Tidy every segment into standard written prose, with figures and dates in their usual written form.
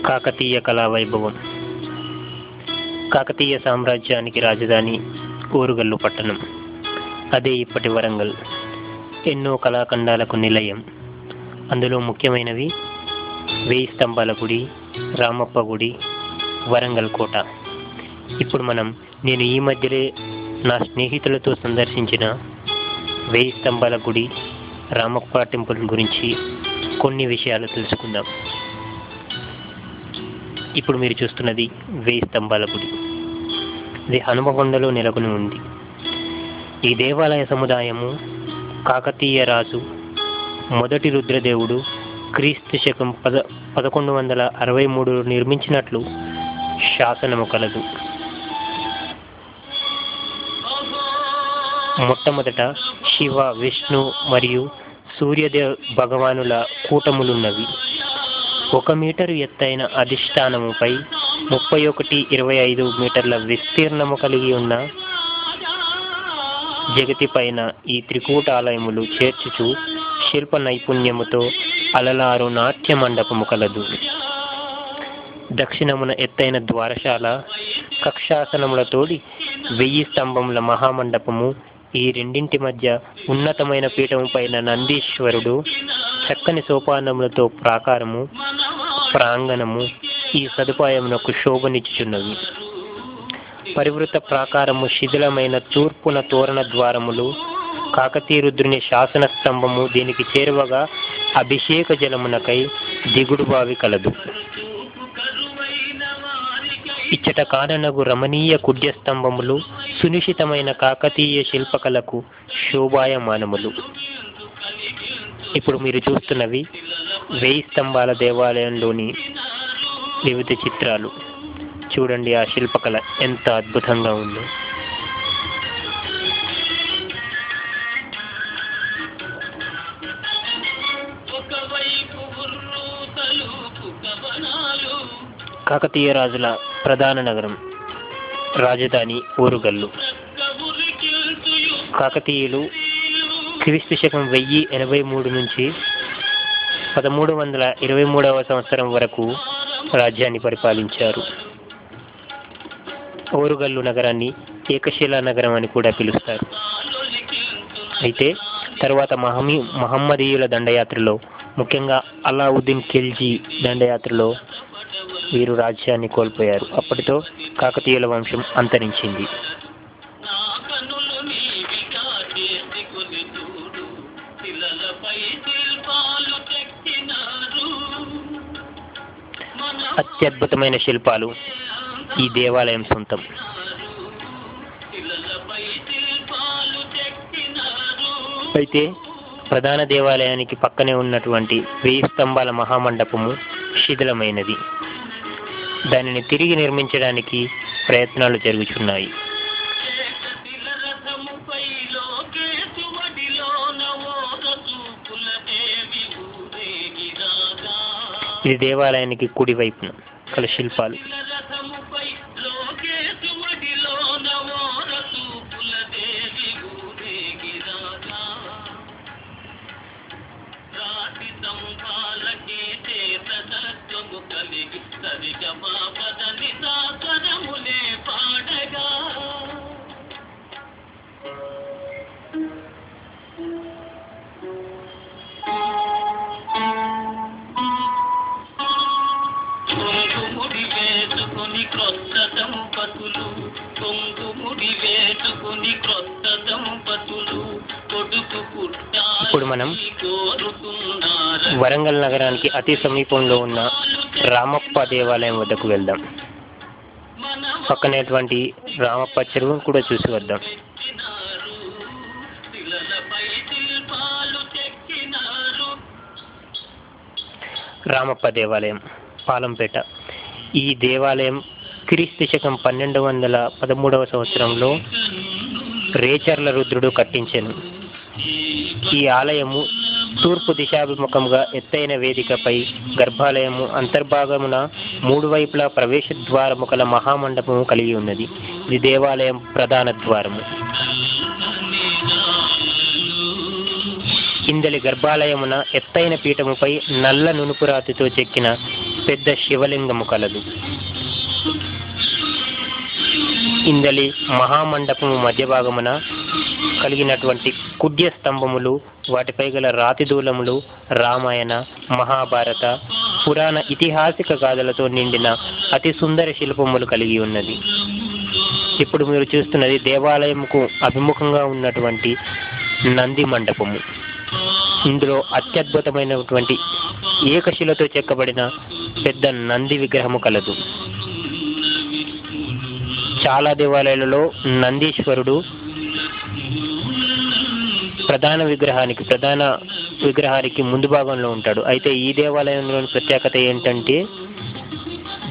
కాకతీయ కళా వైభవం. కాకతీయ సామ్రాజ్యానికి రాజధాని ఓరుగల్లు పట్టణం. అదే ఇప్పటి వరంగల్. ఎన్నో కళాఖండాలకు నిలయం. అందులో ముఖ్యమైనవి 1000 స్తంభాల గుడి, రామప్ప గుడి, వరంగల్ కోట. ఇప్పుడు నేను ఈ మధ్యలో నా స్నేహితులతో సందర్శించిన 1000 స్తంభాల గుడి, రామప్ప టెంపుల్ గురించి కొన్ని విషయాలు తెలుసుకుందాం. ఇప్పుడు మీరు చూస్తున్నది 1000 స్తంభాల గుడి. ఇది హనుమకొండలో నెలకొని ఉంది. ఈ దేవాలయ సముదాయము కాకతీయ రాజు మొదటి రుద్రదేవుడు క్రీస్తు శకం 1163లో నిర్మించినట్లు శాసనము కలదు. మొట్టమొదట శివ, విష్ణు మరియు సూర్యదేవ భగవానుల కూటములున్నవి. 1 మీటరు ఎత్తైన అధిష్టానముపై 31-25 మీటర్ల విస్తీర్ణము కలిగి ఉన్న జగతి పైన ఈ త్రికూటాలయములు చేర్చుచు శిల్ప నైపుణ్యముతో అలలారు నాట్య మండపము కలదు. దక్షిణమున ఎత్తైన ద్వారశాల, కక్షాసనములతోడి 1000 స్తంభముల మహామండపము, ఈ రెండింటి మధ్య ఉన్నతమైన పీఠము పైన నందీశ్వరుడు, చక్కని సోపానములతో ప్రాంగణము ఈ సదుపాయమునకు శోభనిచ్చుచున్నవి. పరివృత ప్రాకారము, శిథిలమైన తూర్పున తోరణ ద్వారములు, కాకతీయ రుద్రుని శాసన స్తంభము, దీనికి చేరువగా అభిషేక జలమునకై దిగుడు బావి కలదు. ఇచ్చట కాననగు రమణీయ కుడ్యస్తంభములు సునిశ్చితమైన కాకతీయ శిల్పకళకు శోభాయమానములు. ఇప్పుడు మీరు చూస్తున్నవి 1000 స్తంభాల దేవాలయంలోని వివిధ చిత్రాలు. చూడండి, ఆ శిల్పకళ ఎంత అద్భుతంగా ఉందో. కాకతీయ రాజుల ప్రధాన నగరం, రాజధాని ఓరుగల్లు. కాకతీయులు క్రీస్తు శకం 1083 నుంచి 1323 సంవత్సరం వరకు రాజ్యాన్ని పరిపాలించారు. ఓరుగల్లు నగరాన్ని ఏకశిలా నగరం అని కూడా పిలుస్తారు. అయితే తరువాత మహమ్మదీయుల దండయాత్రలో, ముఖ్యంగా అలావుద్దీన్ ఖిల్జీ దండయాత్రలో వీరు రాజ్యాన్ని కోల్పోయారు. అప్పటితో కాకతీయుల వంశం అంతరించింది. అత్యద్భుతమైన శిల్పాలు ఈ దేవాలయం సొంతం. అయితే ప్రధాన దేవాలయానికి పక్కనే ఉన్నటువంటి 1000 స్తంభాల మహామండపము శిథిలమైనది. దానిని తిరిగి నిర్మించడానికి ప్రయత్నాలు జరుగుతున్నాయి. ఇది దేవాలయానికి కుడి వైపున కల శిల్పాలు. ఇప్పుడు వరంగల్ నగరానికి అతి సమీపంలో ఉన్న రామప్ప దేవాలయం వద్దకు వెళ్దాం. పక్కనేటువంటి రామప్ప చెరువును కూడా చూసి వద్దాం. రామప్ప దేవాలయం, పాలంపేట. ఈ దేవాలయం క్రీస్తు శకం 1213 సంవత్సరంలో రేచర్ల రుద్రుడు కట్టించెను. ఈ ఆలయము తూర్పు దిశాభిముఖంగా ఎత్తైన వేదికపై గర్భాలయము, అంతర్భాగమున 3 వైపులా ప్రవేశ ద్వారము కల మహామండపము కలిగి ఉన్నది. ఇది దేవాలయం ప్రధాన ద్వారము. ఇందలి గర్భాలయమున ఎత్తైన పీఠముపై నల్ల నునుపురాతితో చెక్కిన పెద్ద శివలింగము కలదు. ఇందలి మహామండపము మధ్య భాగమున కలిగినటువంటి కుడ్య స్తంభములు, వాటిపై గల రాతి దూలములు రామాయణ, మహాభారత, పురాణ ఇతిహాసిక గాథలతో నిండిన అతి సుందర శిల్పములు కలిగి ఉన్నది. ఇప్పుడు మీరు చూస్తున్నది దేవాలయముకు అభిముఖంగా ఉన్నటువంటి నంది మండపము. ఇందులో అత్యద్భుతమైనటువంటి ఏకశిలతో చెక్కబడిన పెద్ద నంది విగ్రహము కలదు. చాలా దేవాలయాలలో నందీశ్వరుడు ప్రధాన విగ్రహానికి ముందు భాగంలో ఉంటాడు. అయితే ఈ దేవాలయంలోని ప్రత్యేకత ఏంటంటే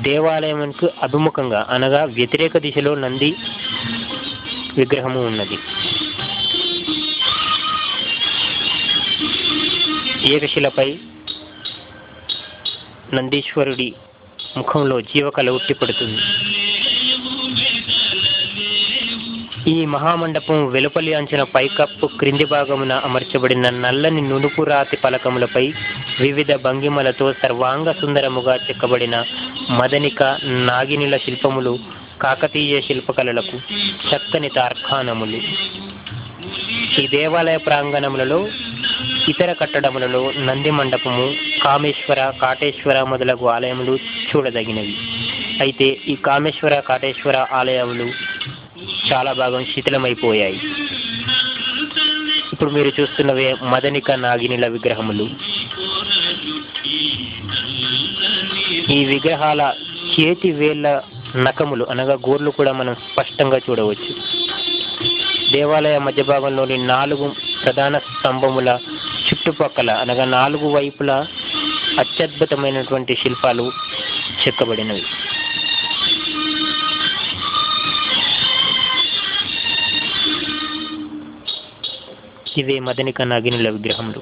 దేవాలయంకు అభిముఖంగా అనగా వ్యతిరేక దిశలో నంది విగ్రహము ఉన్నది. ఏకశిలపై నందీశ్వరుడి ముఖంలో జీవకళ ఉట్టిపడుతుంది. ఈ మహామండపం వెలుపలి అంచున పైకప్పు క్రింది భాగమున అమర్చబడిన నల్లని నునుపు రాతి పలకములపై వివిధ భంగిమలతో సర్వాంగ సుందరముగా చెక్కబడిన మదనిక, నాగినిల శిల్పములు కాకతీయ శిల్పకళలకు చక్కని తార్కాణములు. ఈ దేవాలయ ప్రాంగణములలో ఇతర కట్టడములలో నంది మండపము, కామేశ్వర, కాటేశ్వర మొదలగు ఆలయములు చూడదగినవి. అయితే ఈ కామేశ్వర, కాటేశ్వర ఆలయములు చాలా భాగం శిథిలమైపోయాయి. ఇప్పుడు మీరు చూస్తున్నవే మదనిక, నాగినిల విగ్రహములు. ఈ విగ్రహాల చేతి వేళ్ల నఖములు అనగా గోర్లు కూడా మనం స్పష్టంగా చూడవచ్చు. దేవాలయ మధ్య భాగంలోని 4 ప్రధాన స్తంభముల చుట్టుపక్కల అనగా 4 వైపులా అత్యద్భుతమైనటువంటి శిల్పాలు చెక్కబడినవి. ఇవే మదనిక, నాగినిల విగ్రహములు.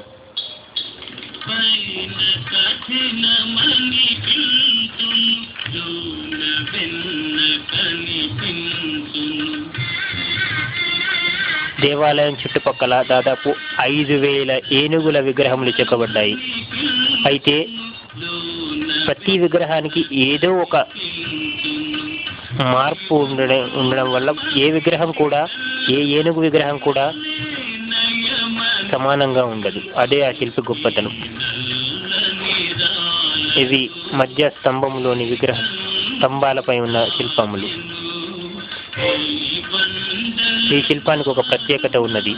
దేవాలయం చుట్టుపక్కల దాదాపు 5,000 ఏనుగుల విగ్రహములు చెక్కబడ్డాయి. అయితే ప్రతి విగ్రహానికి ఏదో ఒక మార్పు ఉండడం వల్ల ఏ ఏనుగు విగ్రహం కూడా సమానంగా ఉండదు. అదే ఆ శిల్పి గొప్పతనం. ఇవి మధ్య స్తంభంలోని స్తంభాలపై ఉన్న శిల్పములు. ఈ శిల్పానికి ఒక ప్రత్యేకత ఉన్నది.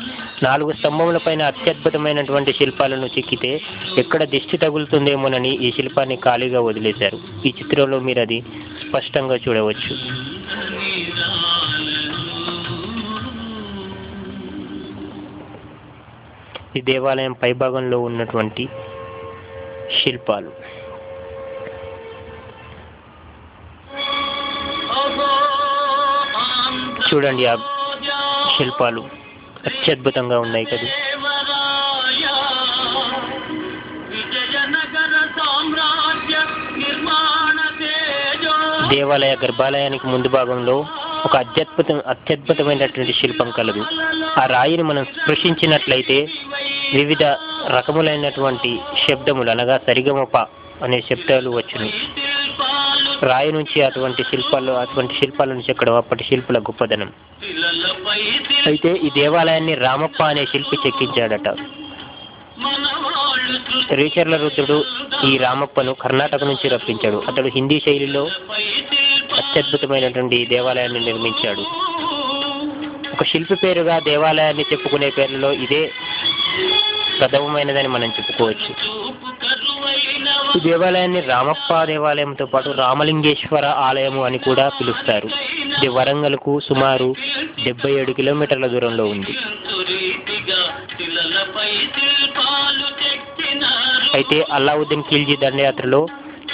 4 స్తంభములపైన అత్యద్భుతమైనటువంటి శిల్పాలను చెక్కితే ఎక్కడ దిష్టి తగులుతుందేమోనని ఈ శిల్పాన్ని ఖాళీగా వదిలేశారు. ఈ చిత్రంలో మీరు అది స్పష్టంగా చూడవచ్చు. ఈ దేవాలయం పైభాగంలో ఉన్నటువంటి శిల్పాలు. చూడండి, ఆ శిల్పాలు అత్యద్భుతంగా ఉన్నాయి కదా. దేవాలయ గర్భాలయానికి ముందు భాగంలో ఒక అత్యద్భుతమైనటువంటి శిల్పం కలదు. ఆ రాయిని మనం స్పృశించినట్లయితే వివిధ రకములైనటువంటి శబ్దములు అనగా సరిగమప అనే శబ్దాలు వచ్చును. రాయి నుంచి అటువంటి శిల్పాలను చెక్కడం అప్పటి శిల్పుల గొప్పదనం. అయితే ఈ దేవాలయాన్ని రామప్ప అనే శిల్పి చెక్కించాడట. రేచర్ల రుద్రుడు ఈ రామప్పను కర్ణాటక నుంచి రప్పించాడు. అతడు హిందీ శైలిలో అత్యద్భుతమైనటువంటి దేవాలయాన్ని నిర్మించాడు. ఒక శిల్పి పేరుగా దేవాలయాన్ని చెప్పుకునే పేర్లలో ఇదే ప్రథమమైనదని మనం చెప్పుకోవచ్చు. ఈ దేవాలయాన్ని రామప్ప దేవాలయంతో పాటు రామలింగేశ్వర ఆలయము అని కూడా పిలుస్తారు. ఇది వరంగల్కు సుమారు 77 కిలోమీటర్ల దూరంలో ఉంది. అయితే అల్లావుద్దీన్ ఖిల్జీ దండయాత్రలో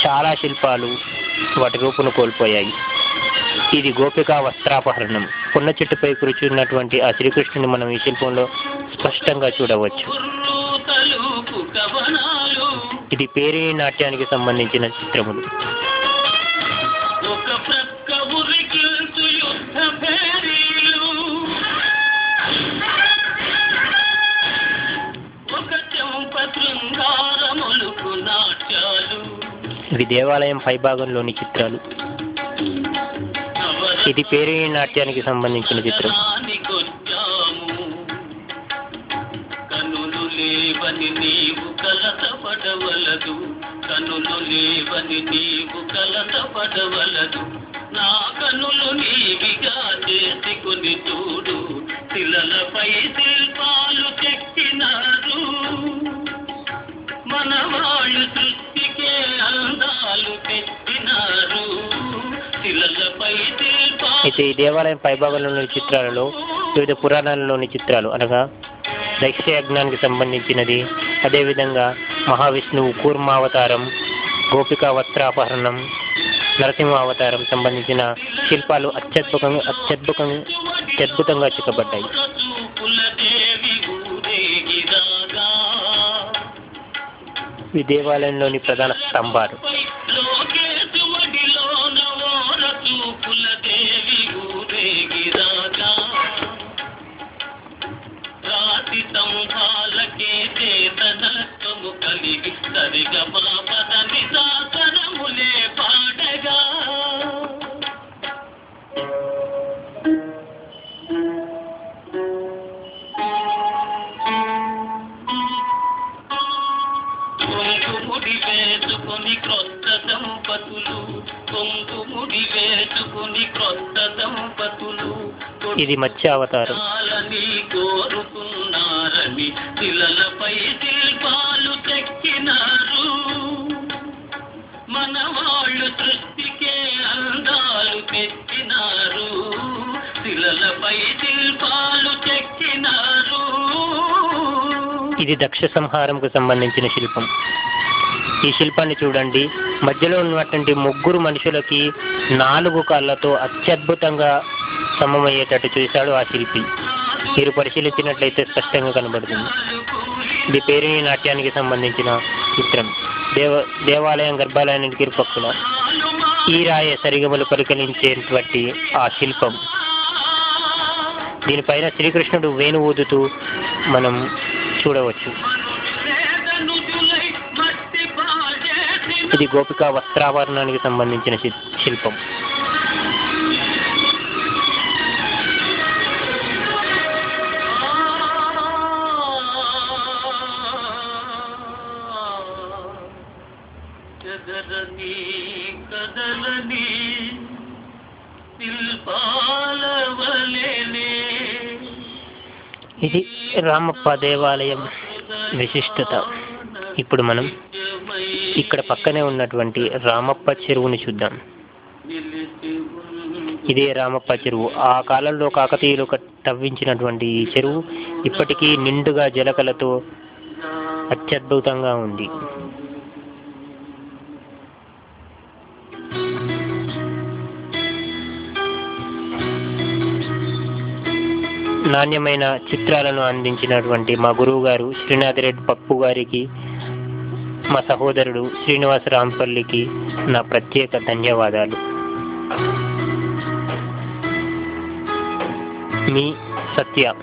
చాలా శిల్పాలు వాటి రూపును కోల్పోయాయి. ఇది గోపికా వస్త్రాపహరణం. పున్న చెట్టుపై కూర్చున్నటువంటి ఆ శ్రీకృష్ణుని మనం ఈ శిల్పంలో స్పష్టంగా చూడవచ్చు. ఇది పేరిణి నాట్యానికి సంబంధించిన చిత్రములు. ఇవి దేవాలయం పైభాగంలోని చిత్రాలు. ఇది పేరిణి నాట్యానికి సంబంధించిన చిత్రం. కనులు లేవని నీవు కలతపడవలదు, కనులు లేవని నీవు కలతపడవలదు, నా కనులు నీవిగా చేసుకుని చూడు, శిలలపై శిల్పాలు చెక్కినారు, మనవాళ్ళు సృష్టికే అందాలు పెట్టినారు, శిలలపై శిల్పాలు. అయితే ఈ దేవాలయం పైభాగంలోని చిత్రాలలో వివిధ పురాణాలలోని చిత్రాలు అనగా దక్షయజ్ఞానికి సంబంధించినది, అదేవిధంగా మహావిష్ణువు కూర్మావతారం, గోపికా వస్త్రాపహరణం, నరసింహ అవతారం సంబంధించిన శిల్పాలు అత్యద్భుతంగా చెక్కబడ్డాయి. ఈ దేవాలయంలోని ప్రధాన స్తంభాలు. ఇది మత్స్య అవతారం. కోరుకున్నారని శిలలపై శిల్పాలు చెక్కినారు, మనవాళ్ళు సృష్టికే అందాలు పెట్టినారు, శిలలపై శిల్పాలు చెక్కినారు. ఇది దక్ష సంహారంకు సంబంధించిన శిల్పం. ఈ శిల్పాన్ని చూడండి. మధ్యలో ఉన్నటువంటి ముగ్గురు మనుషులకి 4 కాళ్ళతో అత్యద్భుతంగా సమమయ్యేటట్టు చేశాడు ఆ శిల్పి. మీరు పరిశీలించినట్లయితే స్పష్టంగా కనబడుతుంది. ఇది పేరిణి నాట్యానికి సంబంధించిన చిత్రం. దేవాలయం గర్భాలయానికి ఇరుపక్కల ఈ రాయ సరిగమలు పరికలించేటువంటి ఆ శిల్పం. దీనిపైన శ్రీకృష్ణుడు వేణు ఊదుతూ మనం చూడవచ్చు. ఇది గోపికా వస్త్రాభరణానికి సంబంధించిన శిల్పం. ఇది రామప్ప దేవాలయం విశిష్టత. ఇప్పుడు మనం ఇక్కడ పక్కనే ఉన్నటువంటి రామప్ప చెరువుని చూద్దాం. ఇదే రామప్ప చెరువు. ఆ కాలంలో కాకతీయులు తవ్వించినటువంటి ఈ చెరువు ఇప్పటికీ నిండుగా జలకలతో అత్యద్భుతంగా ఉంది. నాణ్యమైన చిత్రాలను అందించినటువంటి మా గురువు గారు శ్రీనాథరెడ్డి పప్పు గారికి, మా సహోదరుడు శ్రీనివాస రాంపల్లికి నా ప్రత్యేక ధన్యవాదాలు. మీ సత్య.